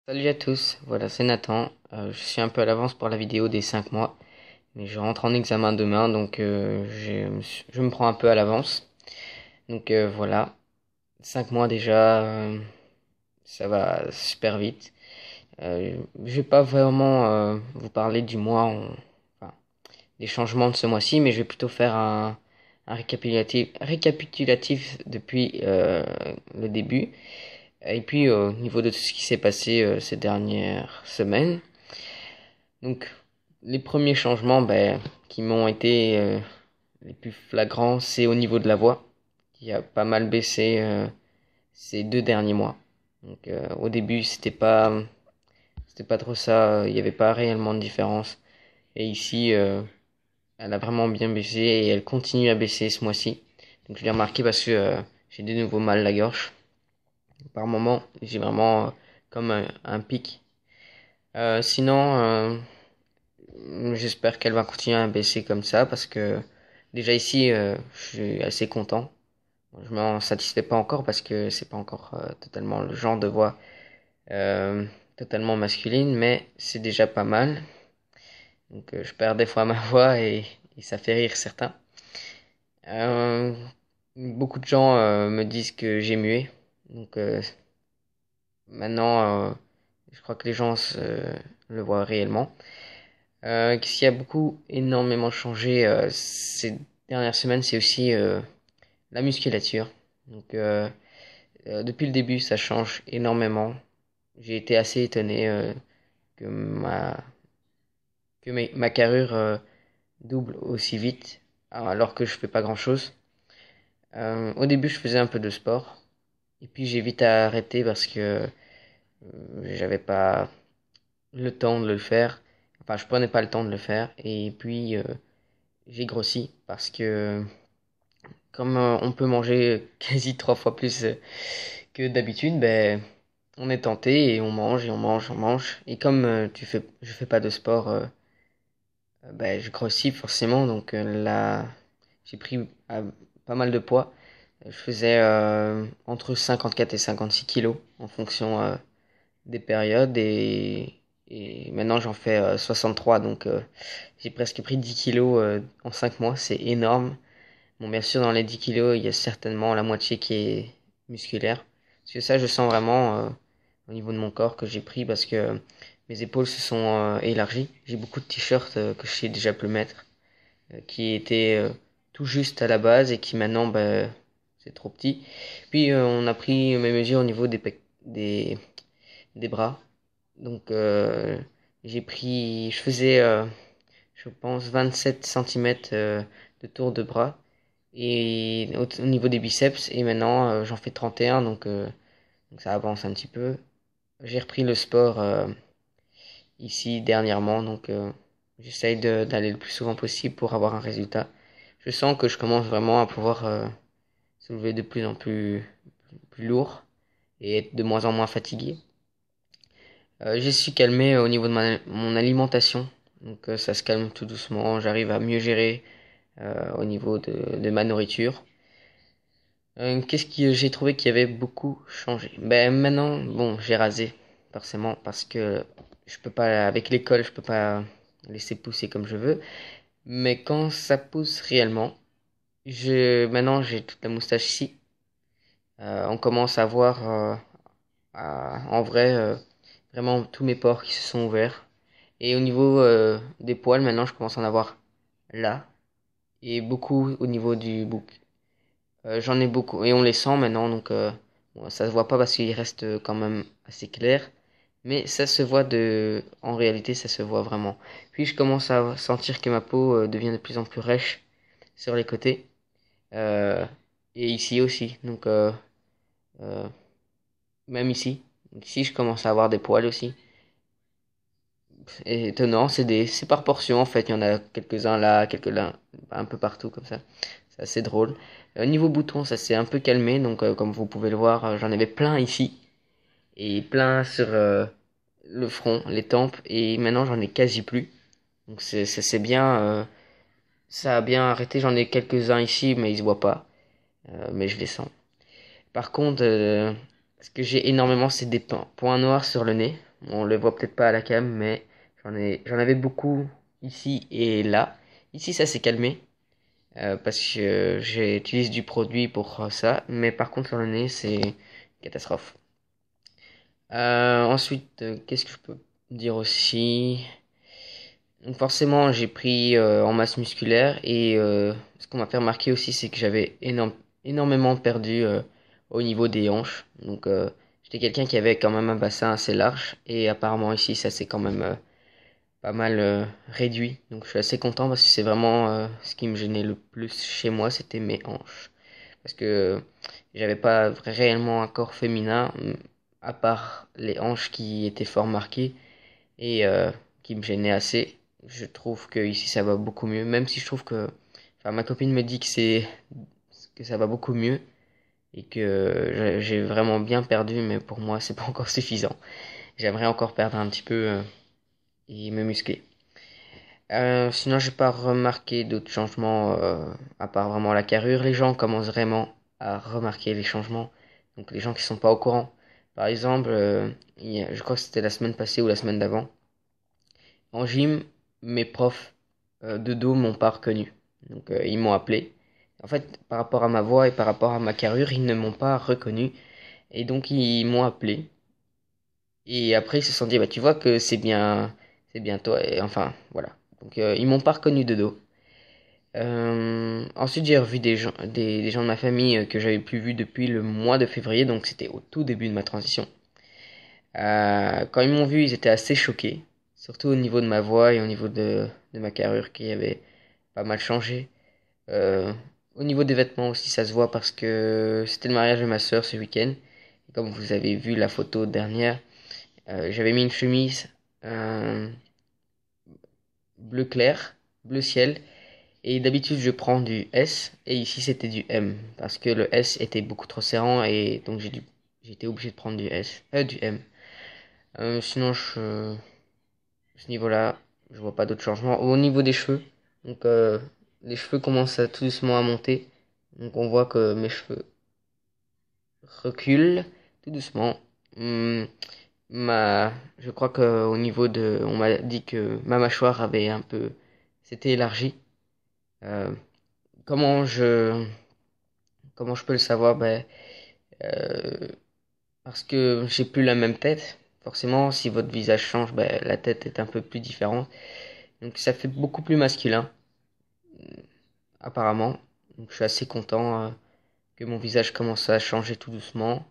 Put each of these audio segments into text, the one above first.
Salut à tous, voilà c'est Nathan. Je suis un peu à l'avance pour la vidéo des 5 mois, mais je rentre en examen demain donc je me prends un peu à l'avance. Donc voilà, 5 mois déjà, ça va super vite. Je vais pas vraiment vous parler du mois, enfin, des changements de ce mois-ci, mais je vais plutôt faire un récapitulatif depuis le début. Et puis au niveau de tout ce qui s'est passé ces dernières semaines. Donc, les premiers changements qui m'ont été les plus flagrants, c'est au niveau de la voix, qui a pas mal baissé ces 2 derniers mois. Donc, au début, c'était pas trop ça, il n'y avait pas réellement de différence. Et ici, elle a vraiment bien baissé et elle continue à baisser ce mois-ci. Donc, je l'ai remarqué parce que j'ai de nouveau mal à la gorge. Par moment, j'ai vraiment comme un pic. Sinon, j'espère qu'elle va continuer à baisser comme ça parce que déjà ici, je suis assez content. Je m'en satisfais pas encore parce que c'est pas encore totalement le genre de voix euh, totalement masculine, mais c'est déjà pas mal. Donc je perds des fois ma voix et ça fait rire certains. Euh, Beaucoup de gens me disent que j'ai mué. Donc maintenant, je crois que les gens le voient réellement. Ce qui a beaucoup énormément changé ces dernières semaines, c'est aussi la musculature. Donc, depuis le début, ça change énormément. J'ai été assez étonné que ma carrure double aussi vite, alors que je fais pas grand-chose. Au début, je faisais un peu de sport, et puis j'ai vite arrêté parce que j'avais pas le temps de le faire. Enfin, je prenais pas le temps de le faire, et puis j'ai grossi parce que comme on peut manger quasi 3 fois plus que d'habitude, on est tenté et on mange et on mange, on mange. Et comme je fais pas de sport, je grossis forcément. Donc là, j'ai pris pas mal de poids. Je faisais entre 54 et 56 kilos en fonction des périodes et maintenant j'en fais 63. Donc j'ai presque pris 10 kilos en 5 mois. C'est énorme. Bon, bien sûr, dans les 10 kilos, il y a certainement la moitié qui est musculaire. Parce que ça, je sens vraiment au niveau de mon corps que j'ai pris parce que mes épaules se sont élargies. J'ai beaucoup de t-shirts que je sais déjà plus mettre, qui étaient tout juste à la base et qui maintenant, c'est trop petit. Puis, on a pris mes mesures au niveau des bras. Donc, je faisais, je pense, 27 centimètres de tour de bras et au niveau des biceps et maintenant j'en fais 31 donc ça avance un petit peu. J'ai repris le sport ici dernièrement donc j'essaye d'aller le plus souvent possible pour avoir un résultat. Je sens que je commence vraiment à pouvoir soulever de plus en plus lourd et être de moins en moins fatigué. Je suis calmé au niveau de mon alimentation donc ça se calme tout doucement, j'arrive à mieux gérer au niveau de ma nourriture. Qu'est-ce que j'ai trouvé qui avait beaucoup changé? Ben maintenant, bon, j'ai rasé forcément parce que je peux pas avec l'école, je peux pas laisser pousser comme je veux. Mais quand ça pousse réellement, maintenant j'ai toute la moustache ici. On commence à voir en vrai vraiment tous mes pores qui se sont ouverts. Et au niveau des poils, maintenant je commence à en avoir là et beaucoup au niveau du bouc. J'en ai beaucoup et on les sent maintenant donc bon, ça se voit pas parce qu'il reste quand même assez clair mais ça se voit en réalité ça se voit vraiment. Puis je commence à sentir que ma peau devient de plus en plus rêche sur les côtés euh, et ici aussi donc euh, même ici. Donc, ici je commence à avoir des poils aussi. Et étonnant, c'est par portion en fait, il y en a quelques-uns là, quelques-uns un peu partout comme ça. C'est assez drôle. Niveau boutons, ça s'est un peu calmé, donc comme vous pouvez le voir, j'en avais plein ici et plein sur le front, les tempes, et maintenant j'en ai quasi plus. Donc c'est bien, ça a bien arrêté. J'en ai quelques-uns ici, mais ils se voient pas, mais je les sens. Par contre, ce que j'ai énormément, c'est des points noirs sur le nez. On le voit peut-être pas à la cam, mais j'en avais beaucoup ici et là. Ici, ça s'est calmé parce que j'utilise du produit pour ça, mais par contre sur le nez, c'est une catastrophe. Ensuite, qu'est-ce que je peux dire aussi? Donc forcément, j'ai pris en masse musculaire et ce qu'on m'a fait remarquer aussi, c'est que j'avais énormément perdu au niveau des hanches. Donc j'étais quelqu'un qui avait quand même un bassin assez large et apparemment ici, ça s'est quand même pas mal réduit. Donc je suis assez content parce que c'est vraiment ce qui me gênait le plus chez moi, c'était mes hanches. Parce que j'avais pas réellement un corps féminin, à part les hanches qui étaient fort marquées et qui me gênaient assez. Je trouve que ici ça va beaucoup mieux, même si je trouve que, enfin, ma copine me dit que ça va beaucoup mieux et que j'ai vraiment bien perdu, mais pour moi c'est pas encore suffisant. J'aimerais encore perdre un petit peu et me muscler. Sinon, j'ai pas remarqué d'autres changements à part vraiment la carrure. Les gens commencent vraiment à remarquer les changements. Donc les gens qui sont pas au courant. Par exemple, je crois que c'était la semaine passée ou la semaine d'avant. En gym, mes profs de dos m'ont pas reconnu. Donc ils m'ont appelé. En fait, par rapport à ma voix et par rapport à ma carrure, ils ne m'ont pas reconnu. Et donc ils m'ont appelé. Et après ils se sont dit, bah tu vois que c'est bien toi. Et enfin, voilà. Donc ils m'ont pas reconnu de dos. Ensuite, j'ai revu des gens de ma famille que j'avais plus vus depuis le mois de février, donc c'était au tout début de ma transition. Quand ils m'ont vu, ils étaient assez choqués, surtout au niveau de ma voix et au niveau de ma carrure qui avait pas mal changé. Euh, Au niveau des vêtements aussi, ça se voit parce que c'était le mariage de ma sœur ce week-end. Et comme vous avez vu la photo dernière, j'avais mis une chemise euh, bleu clair, bleu ciel. Et d'habitude, je prends du S et ici c'était du M parce que le S était beaucoup trop serrant et donc j'ai été obligé de prendre du M. Sinon, à ce niveau-là, je vois pas d'autres changements. Au niveau des cheveux, donc les cheveux commencent tout doucement à monter. Donc on voit que mes cheveux reculent tout doucement. Hum, je crois que au niveau on m'a dit que ma mâchoire avait un peu, s'était élargie. Euh, comment je Comment je peux le savoir? Ben, euh, parce que j'ai plus la même tête. Forcément, si votre visage change, ben, la tête est un peu plus différente. Donc ça fait beaucoup plus masculin, apparemment. Donc je suis assez content que mon visage commence à changer tout doucement.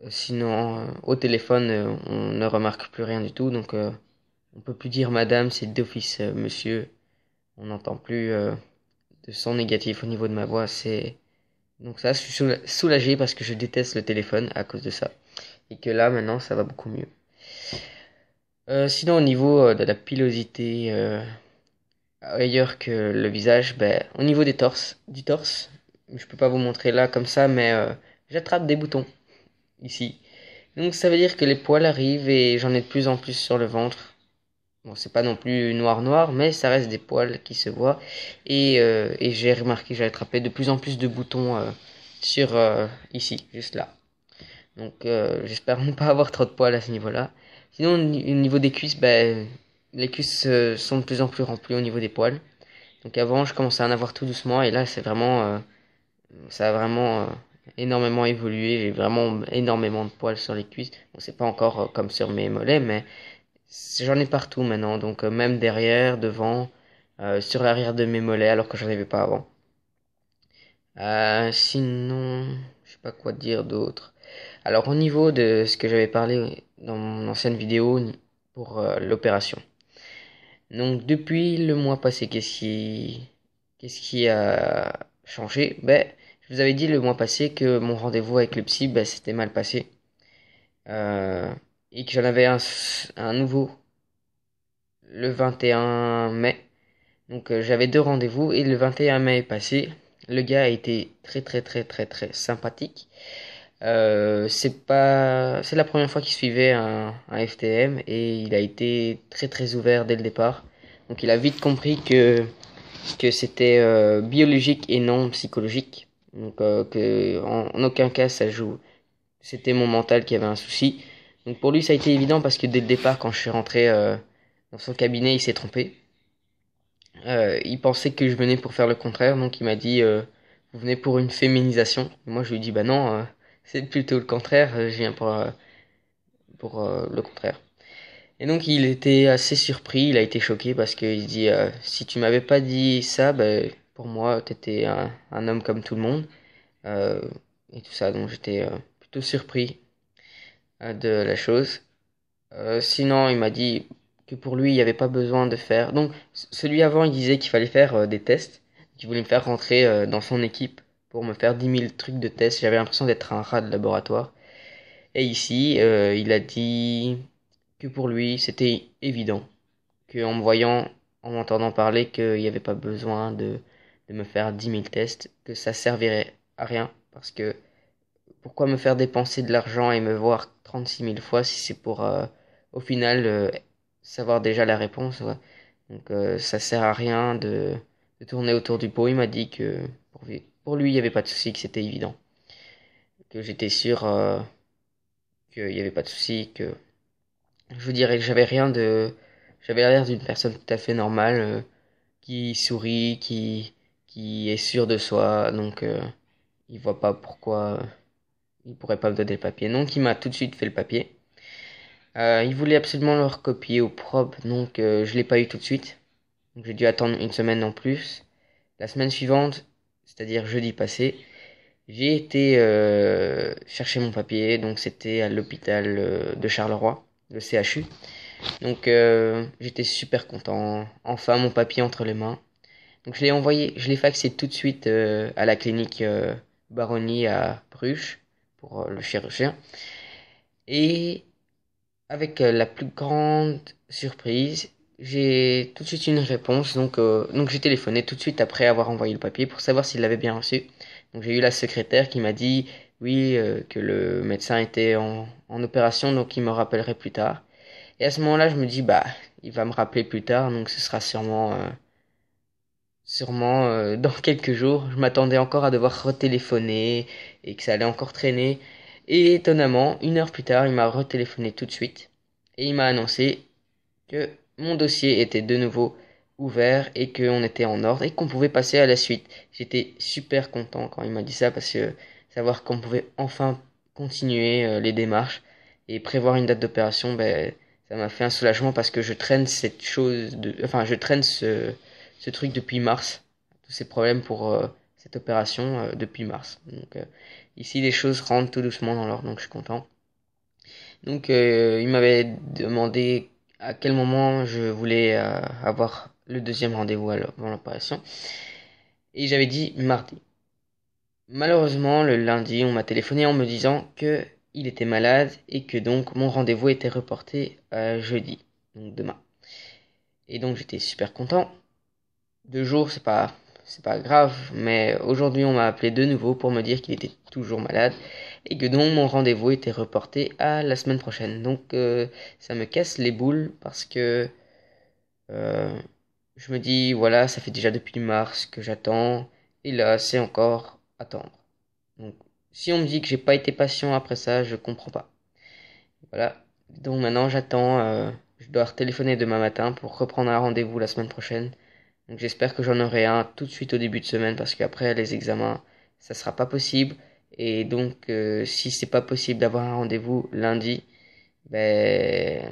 Sinon, au téléphone, on ne remarque plus rien du tout. Donc on peut plus dire madame, c'est d'office monsieur. On n'entend plus de son négatif au niveau de ma voix. Donc ça, je suis soulagé parce que je déteste le téléphone à cause de ça. Et que là, maintenant, ça va beaucoup mieux. Sinon, au niveau de la pilosité ailleurs que le visage, ben, au niveau du torse, je peux pas vous montrer là comme ça, mais j'attrape des boutons ici. Donc ça veut dire que les poils arrivent et j'en ai de plus en plus sur le ventre. Bon, c'est pas non plus noir noir, mais ça reste des poils qui se voient. Et j'ai remarqué que j'ai attrapé de plus en plus de boutons sur ici, juste là. Donc j'espère ne pas avoir trop de poils à ce niveau-là. Sinon au niveau des cuisses, ben, les cuisses sont de plus en plus remplies au niveau des poils. Donc avant je commençais à en avoir tout doucement et là c'est vraiment ça a vraiment énormément évolué. J'ai vraiment énormément de poils sur les cuisses. Bon, c'est pas encore comme sur mes mollets, mais j'en ai partout maintenant. Donc même derrière, devant, sur l'arrière de mes mollets alors que j'en avais pas avant. Sinon, je sais pas quoi dire d'autre. Alors au niveau de ce que j'avais parlé dans mon ancienne vidéo pour l'opération. Donc depuis le mois passé, qu'est-ce qui a changé? Ben, je vous avais dit le mois passé que mon rendez-vous avec le psy, ben, c'était mal passé. Euh, et que j'en avais un nouveau le 21 mai. Donc j'avais deux rendez-vous et le 21 mai est passé. Le gars a été très très très très très sympathique. C'est la première fois qu'il suivait un FTM et il a été très très ouvert dès le départ. Donc il a vite compris que c'était biologique et non psychologique. Donc que en aucun cas ça joue. C'était mon mental qui avait un souci. Donc pour lui, ça a été évident parce que dès le départ, quand je suis rentré dans son cabinet, il s'est trompé. Il pensait que je venais pour faire le contraire, donc il m'a dit vous venez pour une féminisation. Moi, je lui ai dit bah non, c'est plutôt le contraire, je viens pour le contraire. Et donc il était assez surpris, il a été choqué parce qu'il se dit si tu m'avais pas dit ça, ben, pour moi t'étais un homme comme tout le monde euh, et tout ça. Donc j'étais plutôt surpris de la chose. Sinon il m'a dit que pour lui il n'y avait pas besoin de faire. Donc celui avant il disait qu'il fallait faire des tests, qu'il voulait me faire rentrer dans son équipe pour me faire 10 000 trucs de tests. J'avais l'impression d'être un rat de laboratoire. Et ici il a dit que pour lui c'était évident qu'en me voyant, en m'entendant parler, qu'il n'y avait pas besoin de me faire 10 000 tests, que ça servirait à rien, parce que pourquoi me faire dépenser de l'argent et me voir 36 000 fois si c'est pour, au final, savoir déjà la réponse, ouais. Donc ça sert à rien de tourner autour du pot. Il m'a dit que pour lui, il n'y avait pas de souci, que c'était évident, que j'étais sûr qu'il n'y avait pas de souci, que je vous dirais que j'avais l'air d'une personne tout à fait normale, qui sourit, qui est sûr de soi, donc il voit pas pourquoi il pourrait pas me donner le papier. Donc il m'a tout de suite fait le papier. Il voulait absolument le recopier au propre, donc je l'ai pas eu tout de suite. Donc j'ai dû attendre une semaine en plus. La semaine suivante, c'est-à-dire jeudi passé, j'ai été chercher mon papier, donc c'était à l'hôpital de Charleroi, le CHU. Donc j'étais super content, enfin mon papier entre les mains. Donc je l'ai faxé tout de suite à la clinique Baronnie à Bruges pour le chirurgien. Et avec la plus grande surprise, j'ai tout de suite une réponse. Donc j'ai téléphoné tout de suite après avoir envoyé le papier pour savoir s'il l'avait bien reçu. Donc j'ai eu la secrétaire qui m'a dit oui que le médecin était en opération, donc il me rappellerait plus tard. Et à ce moment-là, je me dis bah il va me rappeler plus tard, donc ce sera sûrement dans quelques jours. Je m'attendais encore à devoir retéléphoner et que ça allait encore traîner. Et étonnamment, 1 heure plus tard, il m'a retéléphoné tout de suite et il m'a annoncé que mon dossier était de nouveau ouvert et qu'on était en ordre et qu'on pouvait passer à la suite. J'étais super content quand il m'a dit ça parce que savoir qu'on pouvait enfin continuer les démarches et prévoir une date d'opération, ben, ça m'a fait un soulagement parce que je traîne je traîne ce truc depuis mars, tous ces problèmes pour cette opération depuis mars. Donc ici les choses rentrent tout doucement dans l'ordre, donc je suis content. Donc il m'avait demandé à quel moment je voulais avoir le deuxième rendez-vous avant l'opération. Et j'avais dit mardi. Malheureusement, le lundi, on m'a téléphoné en me disant que il était malade et que donc mon rendez-vous était reporté à jeudi, donc demain. Et donc j'étais super content. 2 jours, c'est pas grave, mais aujourd'hui on m'a appelé de nouveau pour me dire qu'il était toujours malade et que donc mon rendez-vous était reporté à la semaine prochaine. Donc ça me casse les boules parce que euh, je me dis voilà, ça fait déjà depuis mars que j'attends et là c'est encore attendre. Donc si on me dit que j'ai pas été patient après ça, je comprends pas. Voilà. Donc maintenant j'attends, je dois téléphoner demain matin pour reprendre un rendez-vous la semaine prochaine. Donc j'espère que j'en aurai un tout de suite au début de semaine parce qu'après les examens, ça sera pas possible. Et donc si c'est pas possible d'avoir un rendez-vous lundi, ben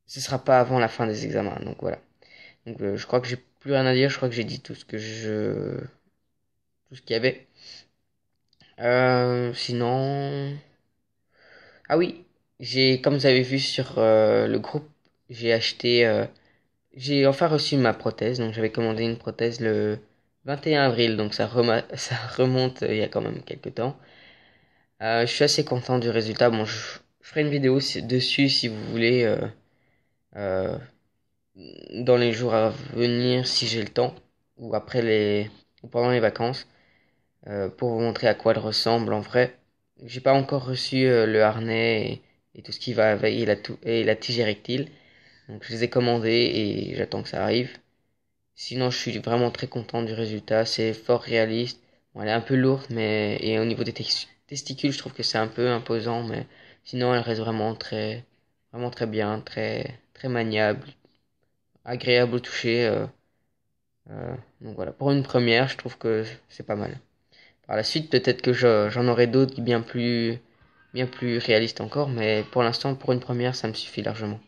ce sera pas avant la fin des examens. Donc voilà. Donc je crois que j'ai plus rien à dire, je crois que j'ai dit tout ce qu'il y avait. Sinon ah oui, j'ai comme vous avez vu sur le groupe, j'ai acheté j'ai enfin reçu ma prothèse, donc j'avais commandé une prothèse le 21 avril, donc ça remonte il y a quand même quelques temps. Je suis assez content du résultat. Bon, je ferai une vidéo dessus si vous voulez euh, dans les jours à venir si j'ai le temps ou ou pendant les vacances pour vous montrer à quoi elle ressemble en vrai. J'ai pas encore reçu le harnais et tout ce qui va avec et la tige érectile. Donc je les ai commandés et j'attends que ça arrive. Sinon, je suis vraiment très content du résultat. C'est fort réaliste. Bon, elle est un peu lourde, mais et au niveau des testicules, je trouve que c'est un peu imposant, mais Sinon, elle reste vraiment très bien, très maniable, agréable au toucher. Donc voilà, pour une première, je trouve que c'est pas mal. Par la suite, peut-être que j'en aurai d'autres bien plus réalistes encore, mais pour l'instant, pour une première, ça me suffit largement.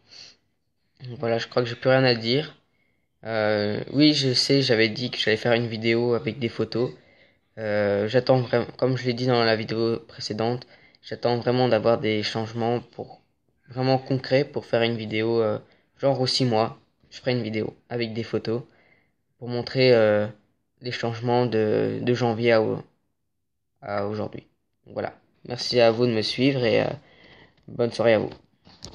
Donc voilà, je crois que j'ai plus rien à dire. Oui, je sais, j'avais dit que j'allais faire une vidéo avec des photos. J'attends vraiment, comme je l'ai dit dans la vidéo précédente, j'attends vraiment d'avoir des changements pour vraiment concrets pour faire une vidéo, genre aux 6 mois. Je ferai une vidéo avec des photos pour montrer les changements de janvier à aujourd'hui. Voilà. Merci à vous de me suivre et bonne soirée à vous.